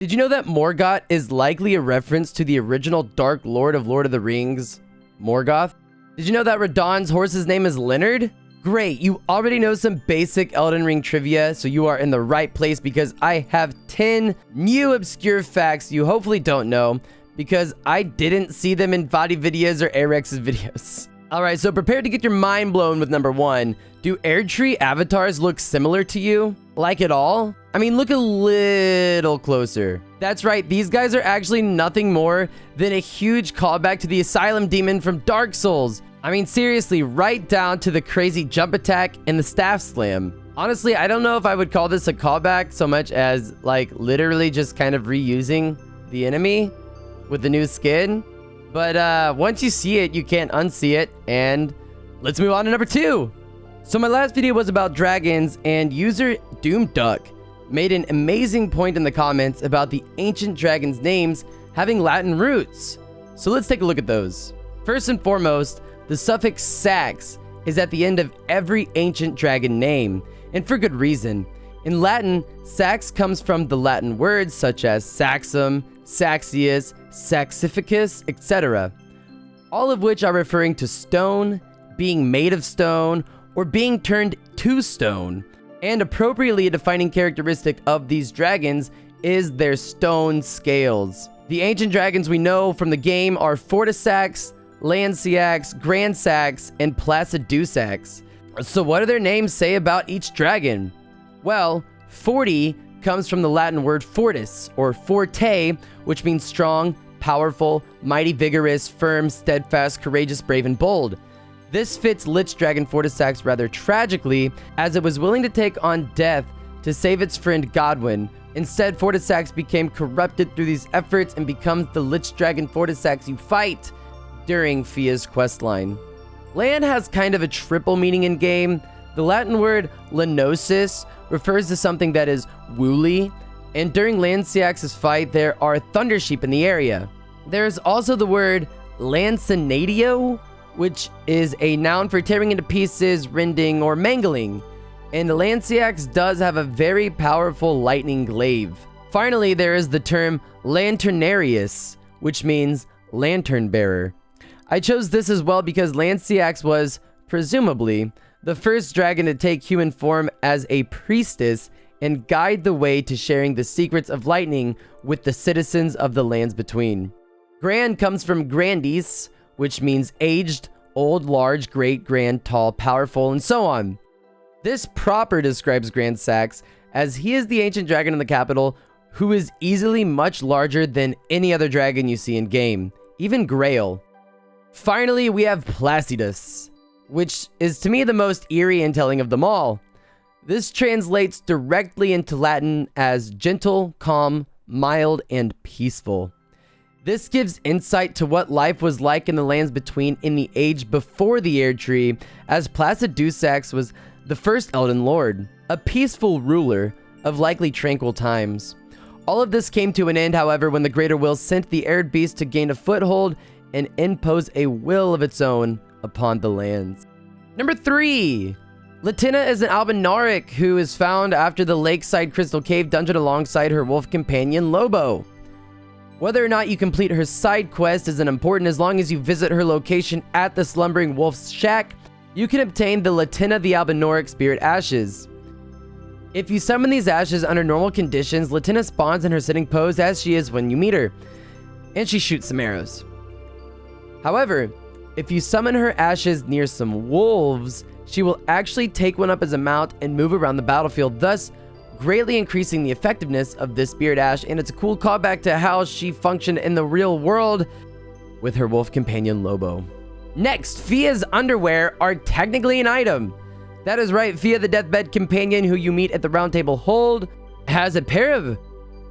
Did you know that Morgoth is likely a reference to the original Dark Lord of Lord of the Rings, Morgoth? Did you know that Radahn's horse's name is Leonard? Great, you already know some basic Elden Ring trivia, so you are in the right place because I have 10 new obscure facts you hopefully don't know because I didn't see them in Vadi videos or Arex's videos. Alright, so prepare to get your mind blown with number 1. Do Erdtree avatars look similar to you? Like at all? I mean, look a little closer. That's right, these guys are actually nothing more than a huge callback to the Asylum Demon from Dark Souls. I mean, seriously, right down to the crazy jump attack and the staff slam. Honestly, I don't know if I would call this a callback so much as, like, literally just kind of reusing the enemy with the new skin. But once you see it, you can't unsee it. And let's move on to number 2. So my last video was about dragons, and user DoomDuck made an amazing point in the comments about the ancient dragons' names having Latin roots. So let's take a look at those. First and foremost, the suffix sax is at the end of every ancient dragon name, and for good reason. In Latin, sax comes from the Latin words such as saxum, saxius, saxificus, etc., all of which are referring to stone, being made of stone, or being turned to stone. And appropriately a defining characteristic of these dragons is their stone scales. The ancient dragons we know from the game are Fortisax, Lanciax, Grandsax, and Placidusax. So what do their names say about each dragon? Well, Forti comes from the Latin word fortis, or forte, which means strong, powerful, mighty, vigorous, firm, steadfast, courageous, brave, and bold. This fits Lich Dragon Fortisax rather tragically, as it was willing to take on death to save its friend Godwyn. Instead, Fortisax became corrupted through these efforts and becomes the Lich Dragon Fortisax you fight during Fia's questline. Land has kind of a triple meaning in game. The Latin word lanosis refers to something that is woolly, and during Lanciax's fight, there are thunder sheep in the area. There is also the word lancinatio, which is a noun for tearing into pieces, rending, or mangling. And Lanciax does have a very powerful lightning glaive. Finally, there is the term lanternarius, which means lantern bearer. I chose this as well because Lanciax was, presumably, the first dragon to take human form as a priestess and guide the way to sharing the secrets of lightning with the citizens of the lands between. Grand comes from grandis, which means aged, old, large, great, grand, tall, powerful, and so on. This proper describes Grandsax, as he is the ancient dragon in the capital who is easily much larger than any other dragon you see in game, even Grail. Finally, we have Placidus, which is to me the most eerie and telling of them all. This translates directly into Latin as gentle, calm, mild, and peaceful. This gives insight to what life was like in the lands between in the age before the Erdtree, as Placidusax was the first Elden Lord, a peaceful ruler of likely tranquil times. All of this came to an end, however, when the Greater Will sent the Erd Beast to gain a foothold and impose a will of its own upon the lands. Number 3. Latina is an Albinauric who is found after the Lakeside Crystal Cave dungeon alongside her wolf companion Lobo. Whether or not you complete her side quest isn't important as long as you visit her location at the Slumbering Wolf's Shack. You can obtain the Latina the Albinauric Spirit Ashes. If you summon these ashes under normal conditions, Latina spawns in her sitting pose as she is when you meet her, and she shoots some arrows. However, if you summon her ashes near some wolves, she will actually take one up as a mount and move around the battlefield, thus greatly increasing the effectiveness of this Spirit Ash, and it's a cool callback to how she functioned in the real world with her wolf companion Lobo. Next, Fia's underwear are technically an item. That is right, Fia the Deathbed Companion who you meet at the Round Table Hold has a pair of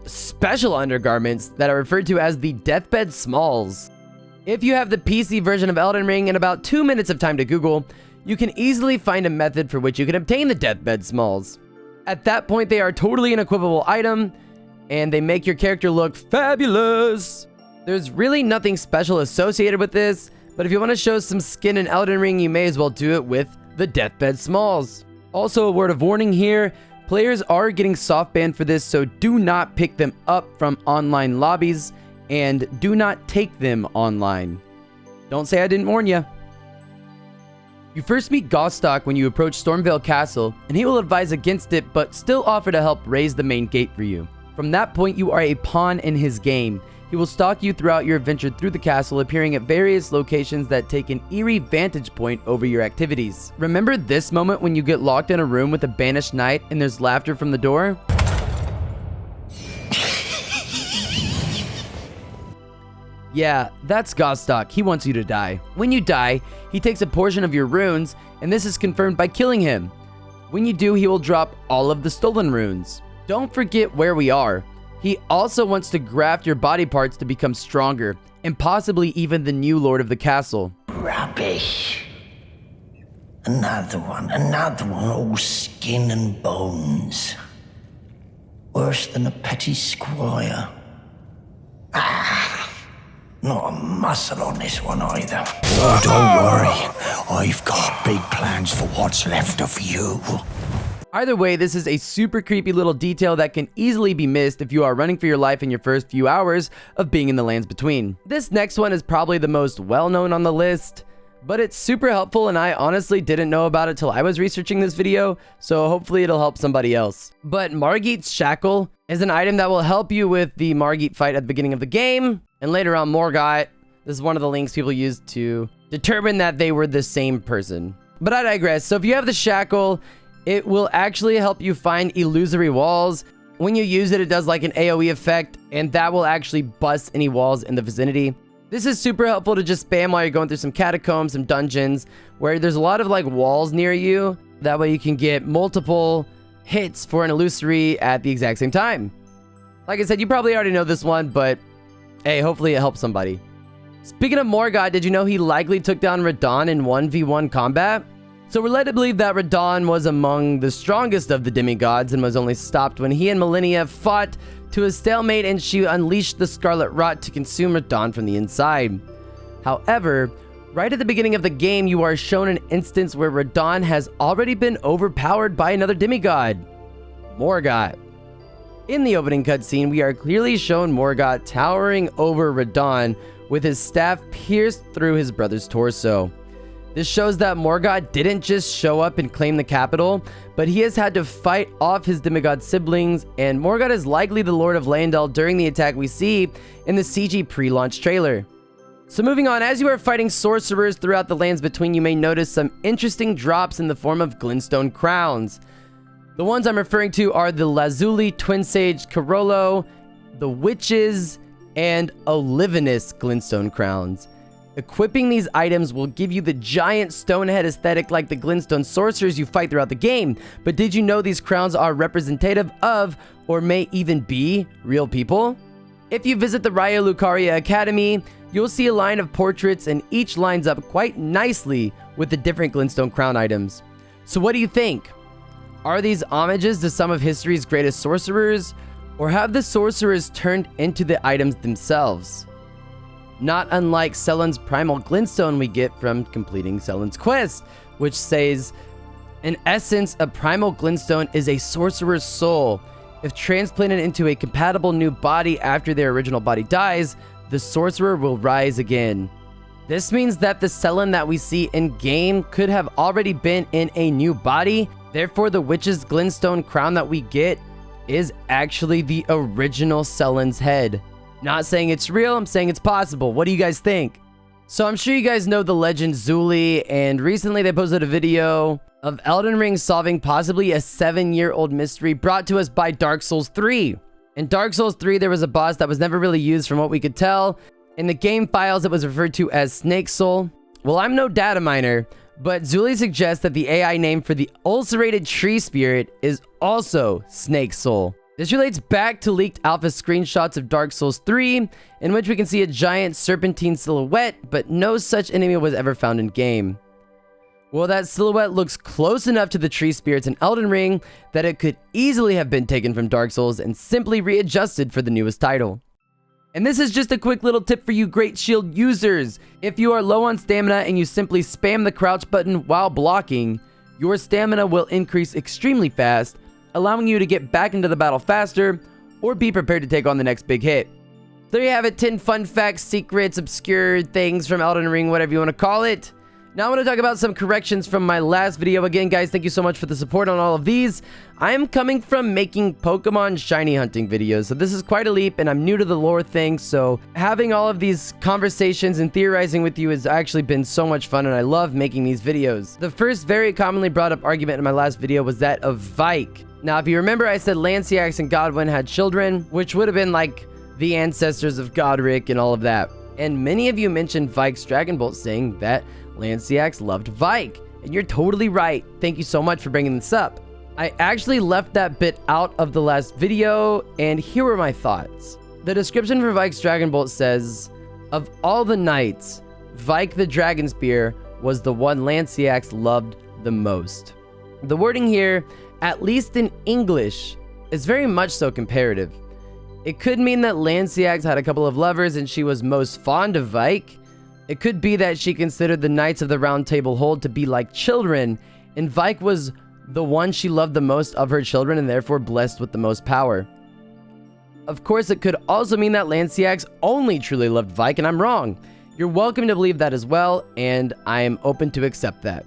special undergarments that are referred to as the Deathbed Smalls. If you have the PC version of Elden Ring and about 2 minutes of time to Google, you can easily find a method for which you can obtain the Deathbed Smalls. At that point, they are totally an equipable item, and they make your character look fabulous. There's really nothing special associated with this, but if you want to show some skin in Elden Ring, you may as well do it with the Deathbed Smalls. Also, a word of warning here, Players are getting soft banned for this, so do not pick them up from online lobbies and do not take them online. Don't say I didn't warn you. You first meet Gostock when you approach Stormvale Castle, and he will advise against it but still offer to help raise the main gate for you. From that point, you are a pawn in his game. He will stalk you throughout your adventure through the castle, appearing at various locations that take an eerie vantage point over your activities. Remember this moment when you get locked in a room with a banished knight and there's laughter from the door? Yeah, that's Gostock. He wants you to die. When you die, he takes a portion of your runes, and this is confirmed by killing him. When you do, he will drop all of the stolen runes. Don't forget where we are. He also wants to graft your body parts to become stronger, and possibly even the new lord of the castle. Rubbish. Another one, all skin and bones. Worse than a petty squire. Not a muscle on this one either. Oh, don't worry. I've got big plans for what's left of you. Either way, this is a super creepy little detail that can easily be missed if you are running for your life in your first few hours of being in the lands between. This next one is probably the most well-known on the list, but it's super helpful, and I honestly didn't know about it till I was researching this video, so hopefully it'll help somebody else. But Margit's Shackle is an item that will help you with the Margit fight at the beginning of the game, and later on Morgott. This is one of the links people used to determine that they were the same person. But I digress. So if you have the Shackle, it will actually help you find illusory walls. When you use it, it does like an AoE effect, and that will actually bust any walls in the vicinity. This is super helpful to just spam while you're going through some catacombs, some dungeons, where there's a lot of like walls near you. That way you can get multiple hits for an illusory at the exact same time. Like I said, you probably already know this one, but hey, hopefully it helps somebody. Speaking of Morgott, did you know he likely took down Radahn in 1v1 combat? So we're led to believe that Radahn was among the strongest of the demigods and was only stopped when he and Millennia fought to a stalemate and she unleashed the Scarlet Rot to consume Radahn from the inside. However, right at the beginning of the game, you are shown an instance where Radahn has already been overpowered by another demigod, Morgott. In the opening cutscene, we are clearly shown Morgott towering over Radahn with his staff pierced through his brother's torso. This shows that Morgott didn't just show up and claim the capital, but he has had to fight off his demigod siblings, and Morgott is likely the Lord of Landel during the attack we see in the CG pre-launch trailer. So moving on, as you are fighting sorcerers throughout the lands between, you may notice some interesting drops in the form of glintstone crowns. The ones I'm referring to are the Lazuli Twin Sage Carollo, the Witches, and Olivinus glintstone crowns. Equipping these items will give you the giant stone head aesthetic like the glintstone sorcerers you fight throughout the game. But did you know these crowns are representative of, or may even be, real people? If you visit the Raya Lucaria Academy, you'll see a line of portraits, and each lines up quite nicely with the different glintstone crown items. So what do you think? Are these homages to some of history's greatest sorcerers, or have the sorcerers turned into the items themselves? Not unlike Sellen's primal glintstone we get from completing Sellen's quest, which says, in essence, a primal glintstone is a sorcerer's soul. If transplanted into a compatible new body after their original body dies, the sorcerer will rise again. This means that the Sellen that we see in game could have already been in a new body. Therefore, the witch's glintstone crown that we get is actually the original Sellen's head. Not saying it's real, I'm saying it's possible. What do you guys think? So I'm sure you guys know the legend Zuli, and recently they posted a video of Elden Ring solving possibly a 7-year-old mystery brought to us by Dark Souls 3. In Dark Souls 3, there was a boss that was never really used from what we could tell. In the game files, it was referred to as Snake Soul. Well, I'm no data miner, but Zuli suggests that the AI name for the ulcerated tree spirit is also Snake Soul. This relates back to leaked alpha screenshots of Dark Souls 3, in which we can see a giant serpentine silhouette, but no such enemy was ever found in game. Well, that silhouette looks close enough to the tree spirits in Elden Ring that it could easily have been taken from Dark Souls and simply readjusted for the newest title. And this is just a quick little tip for you Great Shield users. If you are low on stamina and you simply spam the crouch button while blocking, your stamina will increase extremely fast, allowing you to get back into the battle faster or be prepared to take on the next big hit. There you have it, 10 fun facts, secrets, obscure things from Elden Ring, whatever you want to call it. Now I want to talk about some corrections from my last video. Again, guys, thank you so much for the support on all of these. I am coming from making Pokemon shiny hunting videos, so this is quite a leap, and I'm new to the lore thing, so having all of these conversations and theorizing with you has actually been so much fun, and I love making these videos. The first very commonly brought up argument in my last video was that of Vike. Now, if you remember, I said Lanciax and Godwyn had children, which would have been like the ancestors of Godric and all of that. And many of you mentioned Vike's Dragon Bolt, saying that Lanciax loved Vike, and you're totally right. Thank you so much for bringing this up. I actually left that bit out of the last video, and here were my thoughts. The description for Vike's Dragon Bolt says, of all the knights, Vike the Dragon Spear was the one Lanciax loved the most. The wording here, at least in English, is very much so comparative. It could mean that Lanciax had a couple of lovers and she was most fond of Vike. It could be that she considered the Knights of the Round Table Hold to be like children, and Vike was the one she loved the most of her children and therefore blessed with the most power. Of course, it could also mean that Lanciax only truly loved Vike, and I'm wrong. You're welcome to believe that as well, and I am open to accept that.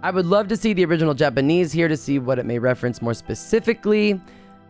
I would love to see the original Japanese here to see what it may reference more specifically,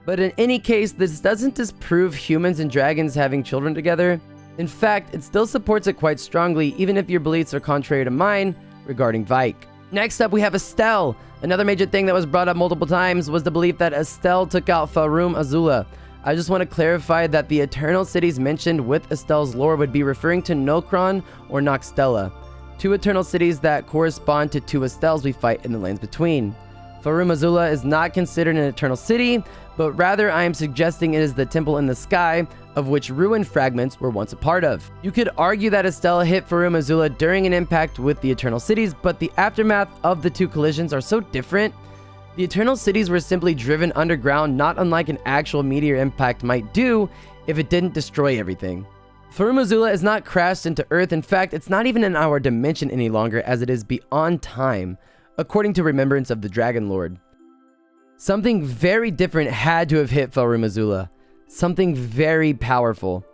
but in any case, this doesn't disprove humans and dragons having children together. In fact, it still supports it quite strongly, even if your beliefs are contrary to mine regarding Vike. Next up, we have Estelle. Another major thing that was brought up multiple times was the belief that Estelle took out Farum Azula. I just want to clarify that the Eternal Cities mentioned with Estelle's lore would be referring to Nokron or Noxtella, two Eternal Cities that correspond to two Estelles we fight in the Lands Between. Farum Azula is not considered an Eternal City, but rather I am suggesting it is the temple in the sky, of which ruined fragments were once a part of. You could argue that Estelle hit Farum Azula during an impact with the Eternal Cities, but the aftermath of the two collisions are so different. The Eternal Cities were simply driven underground, not unlike an actual meteor impact might do if it didn't destroy everything. Farum Azula is not crashed into Earth. In fact, it's not even in our dimension any longer, as it is beyond time, according to Remembrance of the Dragon Lord. Something very different had to have hit Farum Azula. Something very powerful.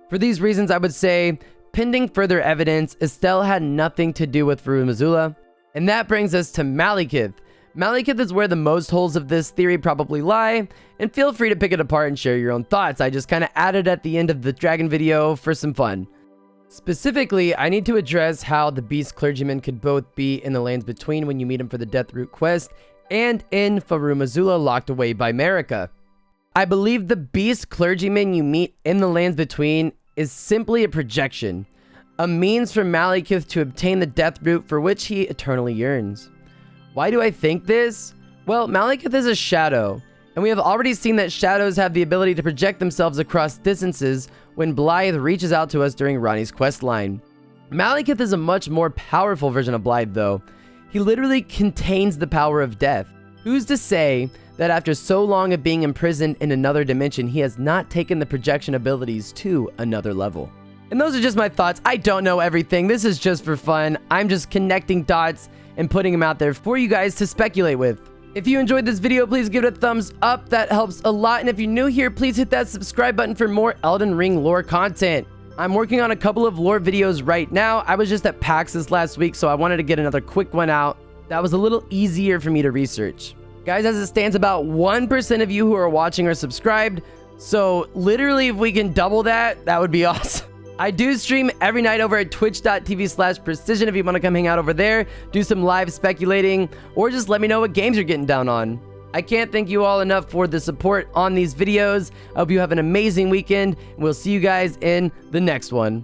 For these reasons, I would say, pending further evidence, Estelle had nothing to do with Farum Azula. And that brings us to Malekith. Malekith is where the most holes of this theory probably lie, and feel free to pick it apart and share your own thoughts. I just kind of added at the end of the dragon video for some fun. Specifically, I need to address how the Beast Clergyman could both be in the Lands Between when you meet him for the Deathroot quest, and in Farum Azula locked away by Marika. I believe the Beast Clergyman you meet in the Lands Between is simply a projection, a means for Malekith to obtain the Deathroot for which he eternally yearns. Why do I think this? Well, Malekith is a shadow, and we have already seen that shadows have the ability to project themselves across distances when Blythe reaches out to us during Ronnie's questline. Malekith is a much more powerful version of Blythe, though. He literally contains the power of death. Who's to say that after so long of being imprisoned in another dimension, he has not taken the projection abilities to another level? And those are just my thoughts. I don't know everything. This is just for fun. I'm just connecting dots and putting them out there for you guys to speculate with. If you enjoyed this video, please give it a thumbs up. That helps a lot. And if you're new here, please hit that subscribe button for more Elden Ring lore content. I'm working on a couple of lore videos right now. I was just at PAX this last week, so I wanted to get another quick one out. That was a little easier for me to research. Guys, as it stands, about 1% of you who are watching are subscribed. So literally, if we can double that, that would be awesome. I do stream every night over at twitch.tv/precision if you want to come hang out over there, do some live speculating, or just let me know what games you're getting down on. I can't thank you all enough for the support on these videos. I hope you have an amazing weekend, and we'll see you guys in the next one.